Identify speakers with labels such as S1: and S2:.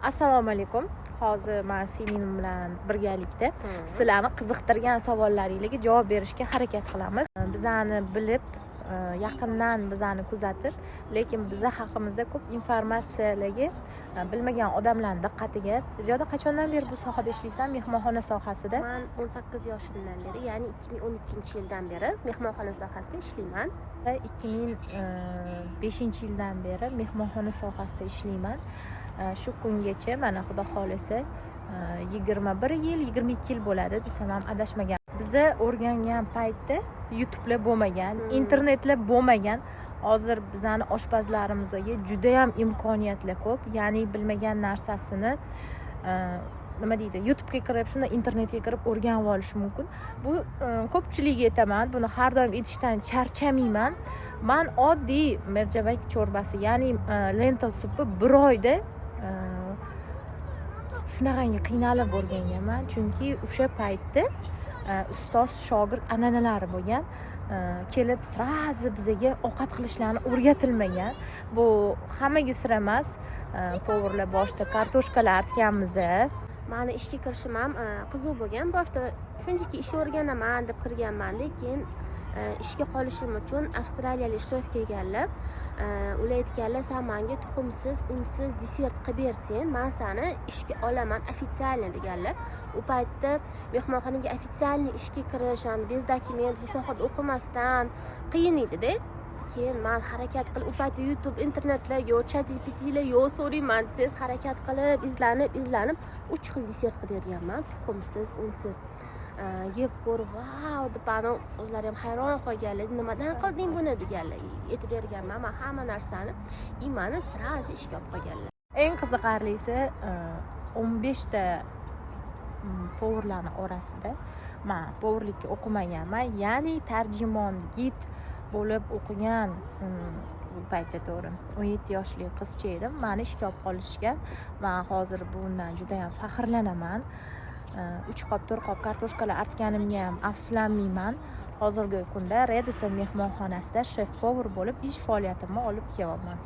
S1: Assalomu alaykum. Hozir men Sinin bilan birgalikda sizlarni qiziqtirgan savollaringizga javob berishga harakat qilamiz. Bizani bilib, yaqindan bizani kuzatib, lekin biza haqimizda ko'p informatsiyalarga bilmagan odamlarning diqqatiga. Ziyoda qachondan beri bu sohada ishlaysan, mehmonxona sohasida?
S2: Men 18 yoshimdan beri, ya'ni 2012-yildan beri mehmonxona sohasida ishlayman.
S1: 2005-yildan beri mehmonxona sohasida ishlayman. Shu kungacha mana xudo xolisa 21 yil, 22 yil bo'ladi desam ham adashmagan. Biza o'rgangan paytda YouTube'lar bo'lmagan, internetlar bo'lmagan. Hozir bizani oshpazlarimizga juda ham imkoniyatlar ko'p. Ya'ni bilmagan narsasini nima deydi, YouTube'ga kirib, shunda internetga kirib o'rganib olish mumkin. Bu ko'pchilikga aytaman, buni har doim aytishdan charchamayman. Men oddiy merjavak chorbasi, ya'ni lentil supi bir oyda shunaqangi qiynalib o'rganganman, chunki o'sha paytda ustoz shogird an'analari bo'lgan. Kelib srazi bizga ovqat qilishlarni o'rgatilmagan. Bu hammaga sir emas. Povurlar boshida kartoshkalar artganmiz.
S2: Meni ishga kirishim ham qiziq bo'lgan. Boshda shunchaki ish o'rganaman deb kirganman, lekin ishga qolishim uchun avstraliyalik shef kelganlar. Ular aytganlar, "Sen menga tuxumsiz, unsiz desert qilib bersang, men seni ishga olaman, ofitsialniy" deganlar. U paytda mehmonxonaga ofitsialniy ishga kirish, bez dokument bu sohada o'qimasdan qiyin edi-da. Keyin men harakat qilib, u paytda YouTube, internetlar yo'q, ChatGPTlar yo'q, so'rayman desangiz harakat qilib, izlanib 3 xil desert qilib berganman, tuxumsiz, unsiz. Yeb ko'rib, "Vau!" deb o'zlari ham hayron qolganlar. "Nimadan qilding buni?" deganlar. Aytib berganman, men hamma narsani meni srazi ishga olib qo'yganlar.
S1: Eng qiziqarlisi 15 ta povurlarning orasida men povurlikka o'qimaganman, ya'ni tarjimon gid bo'lib o'qigan bu paytda to'g'ri 17 yoshli qizcha edim. Meni ishga olib qolishgan. Men hozir bundan juda ham faxrlanaman. 3 qop 4 qop kartoshkalar artganimga ham afsuslanmayman. Hozirgi kunda Redison mehmonxonasida shef povur bo'lib ish faoliyatimni olib kelyapman.